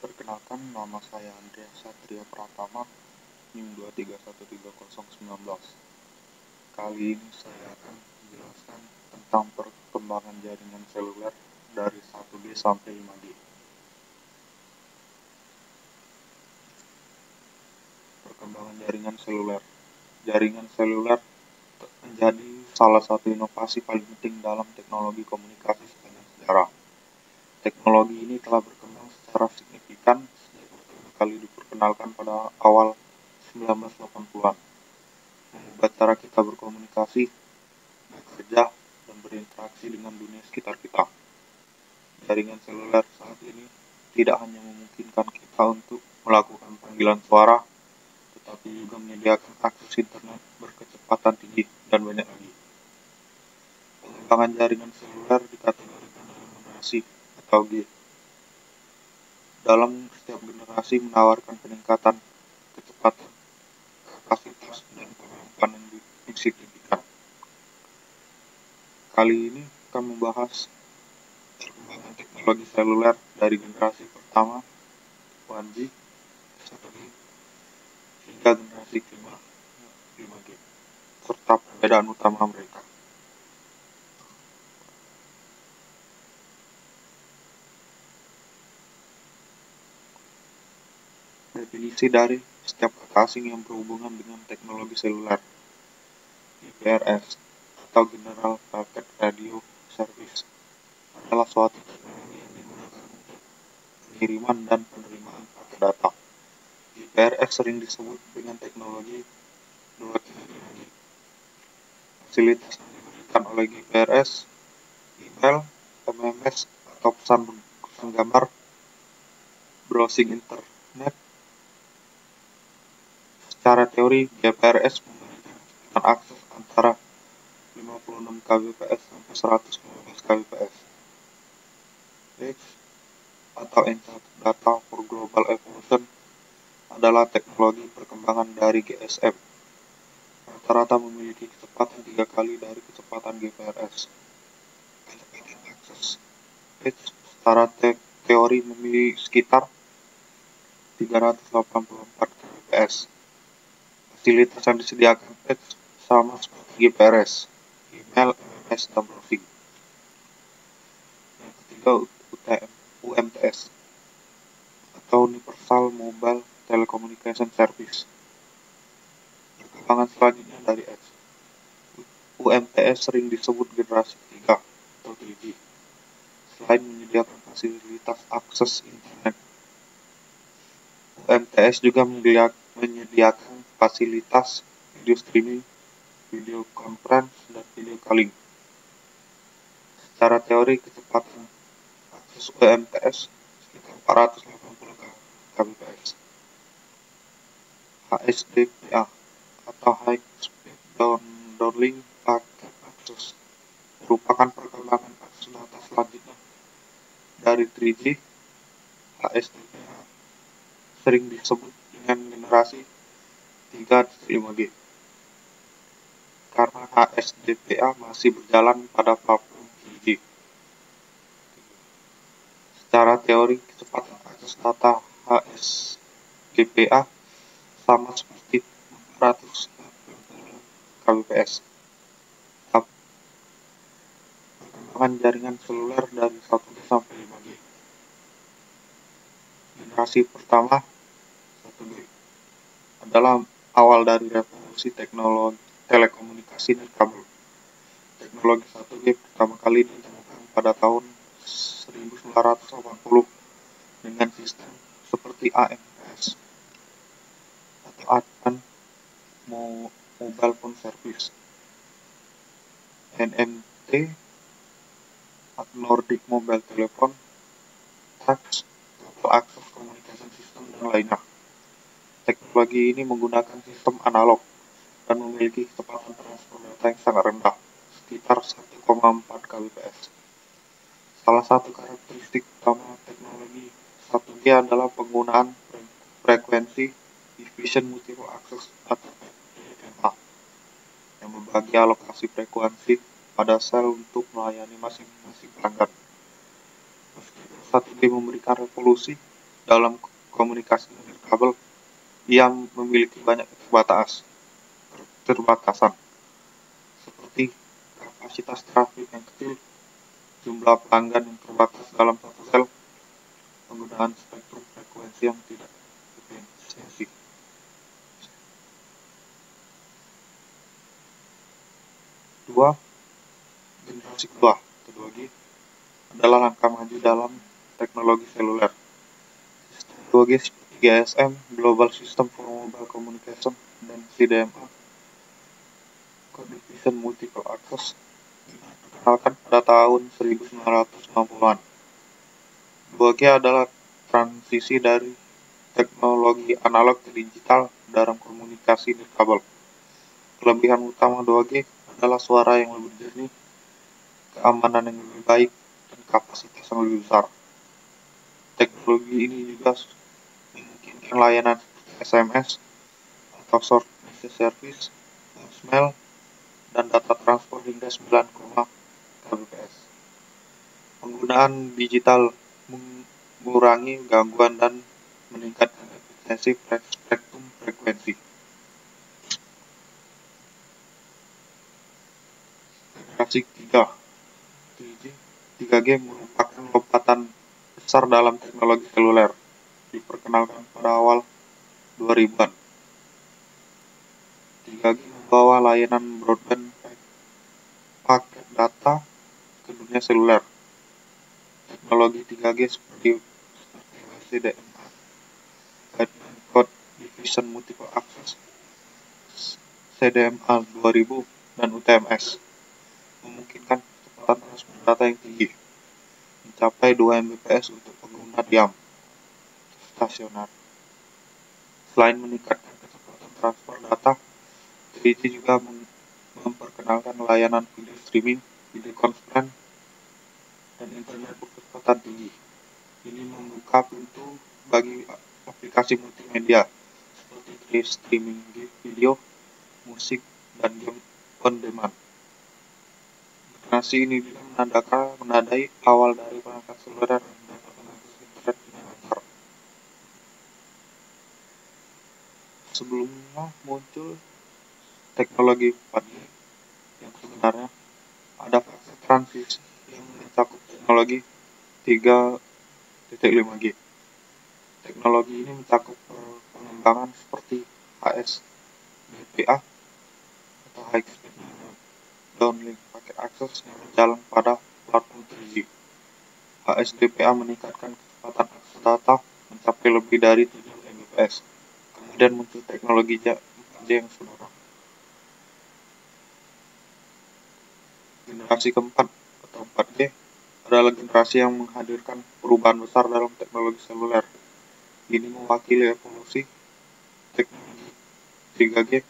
Perkenalkan, nama saya Andreas Satria Pratama, NIM 2313019. Kali ini saya akan menjelaskan tentang perkembangan jaringan seluler dari 1G sampai 5G. Perkembangan jaringan seluler. Jaringan seluler menjadi salah satu inovasi paling penting dalam teknologi komunikasi sepanjang sejarah. Teknologi ini telah berkembang secara signifikan sejak pertama kali diperkenalkan pada awal 1980-an, mengubah cara kita berkomunikasi, bekerja, dan berinteraksi dengan dunia sekitar kita. Jaringan seluler saat ini tidak hanya memungkinkan kita untuk melakukan panggilan suara, tetapi juga menyediakan akses internet berkecepatan tinggi dan banyak lagi. Pengembangan jaringan seluler dikategorikan dalam generasi atau G. Dalam setiap generasi menawarkan peningkatan kecepatan, kapasitas, dan kemampuan yang signifikan. Kali ini akan membahas perkembangan teknologi seluler dari generasi pertama 1G, 1G, hingga generasi kelima 5G, serta perbedaan utama mereka. Definisi dari setiap kata asing yang berhubungan dengan teknologi seluler. GPRS atau General Packet Radio Service adalah suatu teknologi yang digunakan untuk pengiriman dan penerimaan paket data. GPRS sering disebut dengan teknologi 2.5G. Fasilitas yang diberikan oleh GPRS, email, MMS atau pesan gambar, browsing internet. Secara teori, GPRS memberikan kecepatan akses antara 56 kbps sampai 115 kbps. H atau Encrypted Data for Global Evolution adalah teknologi perkembangan dari GSM. Rata-rata memiliki kecepatan 3 kali dari kecepatan GPRS. Kecepatan akses H secara teori memiliki sekitar 384 kbps. Fasilitas yang disediakan H sama seperti GPRS, email, SMS, dan browsing. Yang ketiga, UMTS atau Universal Mobile Telecommunication Service. Perkembangan selanjutnya dari H. UMTS sering disebut generasi ketiga atau 3G. Selain menyediakan fasilitas akses internet, UMTS juga menyediakan fasilitas video streaming, video conference, dan video calling. Secara teori, kecepatan akses UMTS sekitar 480 kbps. HSDPA atau High Speed Downlink Packet Access merupakan perkembangan akses data selanjutnya dari 3G. HSDPA sering disebut dengan generasi 3.5G karena HSDPA masih berjalan pada platform 3G. Secara teori, kecepatan akses data HSDPA sama seperti 480 kbps. Perkembangan jaringan seluler dari 1G sampai 5G. Generasi pertama 1G adalah awal dari revolusi teknologi telekomunikasi dan kabel. Teknologi 1G pertama kali ditemukan pada tahun 1980 dengan sistem seperti AMPS atau Advanced Mobile Phone Service, NMT atau Nordic Mobile Telephone, TACS, Total Access Communication System, dan lainnya. Teknologi ini menggunakan sistem analog dan memiliki kecepatan transfer data yang sangat rendah, sekitar 1,4 kbps. Salah satu karakteristik utama teknologi 1G adalah penggunaan frekuensi Diffusion Multiple Access atau FDMA yang membagi alokasi frekuensi pada sel untuk melayani masing-masing pelanggan. Meskipun 1G memberikan revolusi, dalam komunikasi kabel yang memiliki banyak keterbatasan, seperti kapasitas trafik yang kecil, jumlah pelanggan yang terbatas dalam satu sel, penggunaan spektrum frekuensi yang tidak efisien. Dua, generasi kedua, G adalah langkah maju dalam teknologi seluler. Sistem 2G seperti GSM, Global System for Mobile Communication, dan CDMA, Code Division Multiple Access, diperkenalkan pada tahun 1960-an. 2G adalah transisi dari teknologi analog ke digital dalam komunikasi nirkabel. Kelebihan utama 2G adalah suara yang lebih jernih, keamanan yang lebih baik, dan kapasitas yang lebih besar. Teknologi ini juga memungkinkan layanan SMS atau short message service, voicemail, dan data transfer hingga 9, kbps. Penggunaan digital mengurangi gangguan dan meningkatkan efisiensi spektrum frekuensi. Generasi 3, 3G merupakan lompatan besar dalam teknologi seluler, diperkenalkan pada awal 2000-an. 3G membawa layanan broadband paket data ke dunia seluler. Teknologi 3G seperti CDMA, Code Division Multiple Access, CDMA 2000, dan UTMS memungkinkan kecepatan transfer data yang tinggi, mencapai 2 Mbps untuk pengguna diam stasioner. Selain meningkatkan kecepatan transfer data, 3G juga memperkenalkan layanan video streaming, video conference, dan internet berkecepatan tinggi. Ini membuka pintu bagi aplikasi multimedia seperti streaming video, musik, dan game on demand. Generasi ini juga menandai awal dari perangkat seluler yang dapat mengakses internet dengan lancar. Sebelumnya muncul teknologi 4G yang sebenarnya ada fase transisi yang mencakup teknologi 3.5G. Teknologi ini mencakup pengembangan seperti HSDPA atau High Speed Downlink Packet Access yang berjalan pada platform 3G. HSDPA meningkatkan kecepatan akses data mencapai lebih dari 7 Mbps. Kemudian muncul teknologi 4G yang sebenarnya. Generasi keempat atau 4G adalah generasi yang menghadirkan perubahan besar dalam teknologi seluler. Ini mewakili evolusi teknologi 3G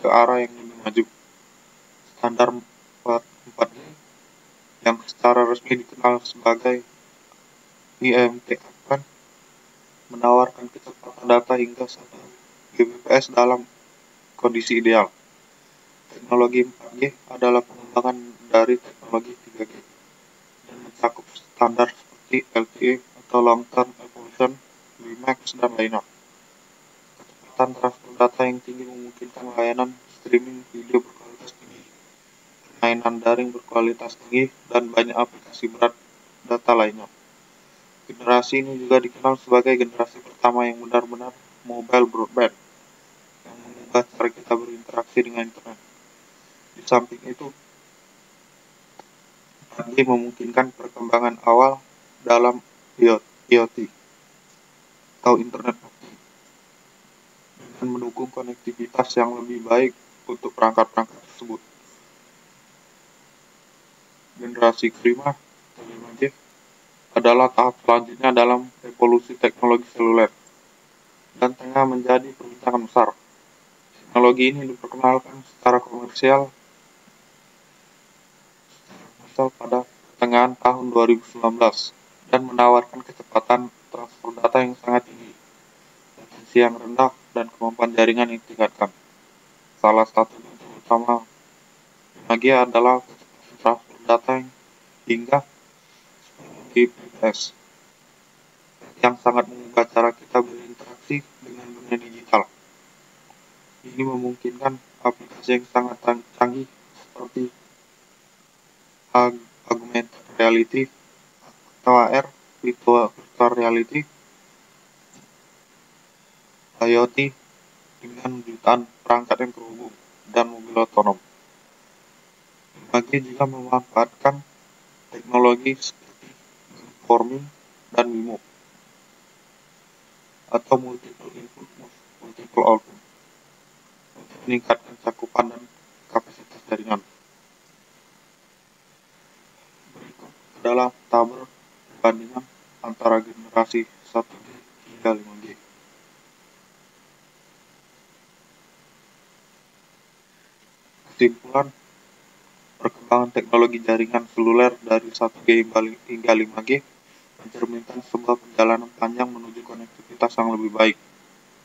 ke arah yang lebih maju. Standar 4G yang secara resmi dikenal sebagai IMT-APN menawarkan kecepatan data hingga 1 Gbps dalam kondisi ideal. Teknologi 4G adalah pengembangan dari teknologi 3G dan mencakup standar seperti LTE atau Long Term Evolution, WiMAX, dan lainnya. Kecepatan transfer data yang tinggi memungkinkan layanan streaming video berkualitas tinggi, permainan daring berkualitas tinggi, dan banyak aplikasi berat data lainnya. Generasi ini juga dikenal sebagai generasi pertama yang benar-benar mobile broadband, yang mengubah cara kita berinteraksi dengan internet. Di samping itu, 4G memungkinkan perkembangan awal dalam IoT atau Internet of Things dan mendukung konektivitas yang lebih baik untuk perangkat-perangkat tersebut. Generasi kelima, 5G, adalah tahap selanjutnya dalam evolusi teknologi seluler dan tengah menjadi perbincangan besar. Teknologi ini diperkenalkan secara komersial pada pertengahan tahun 2019 dan menawarkan kecepatan transfer data yang sangat tinggi, latensi yang rendah, dan kemampuan jaringan yang ditingkatkan. Salah satu contoh utama 5G adalah kecepatan transfer data yang hingga 10 Gbps. yang sangat mengubah cara kita berinteraksi dengan dunia digital. Ini memungkinkan aplikasi yang sangat canggih seperti augmented reality atau AR, virtual reality, IoT, dengan jutaan perangkat yang terhubung, dan mobil otonom. Bagi juga memanfaatkan teknologi seperti forming dan MIMO atau multiple input, multiple output untuk meningkatkan cakupan dan kapasitas jaringan. Berikut adalah tabel perbandingan antara generasi 1G hingga 5G. Kesimpulan, perkembangan teknologi jaringan seluler dari 1G hingga 5G mencerminkan sebuah perjalanan panjang menuju konektivitas yang lebih baik,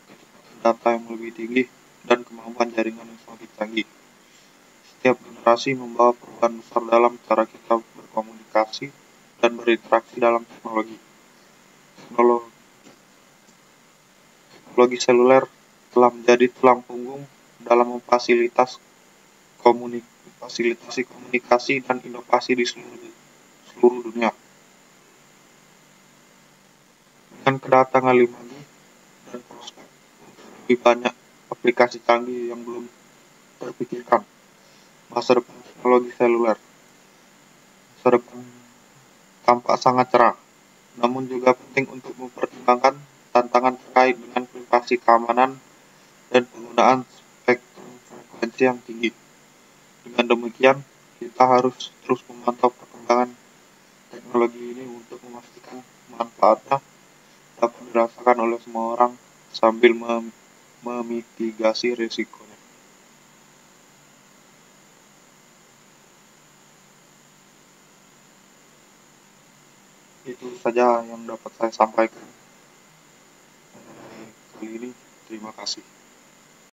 kecepatan data yang lebih tinggi, dan kemampuan jaringan yang semakin canggih. Setiap generasi membawa perubahan besar dalam cara kita berkomunikasi dan berinteraksi dalam teknologi. Teknologi seluler telah menjadi tulang punggung dalam memfasilitasi komunikasi dan inovasi di seluruh dunia. Dengan kedatangan 5G dan prospek lebih banyak aplikasi canggih yang belum terpikirkan, masa depan teknologi seluler tampak sangat cerah, namun juga penting untuk mempertimbangkan tantangan terkait dengan privasi, keamanan, dan penggunaan spektrum frekuensi yang tinggi. Dengan demikian, kita harus terus memantau perkembangan teknologi ini untuk memastikan manfaatnya dapat dirasakan oleh semua orang sambil memitigasi risikonya. Itu saja yang dapat saya sampaikan kali ini. Terima kasih.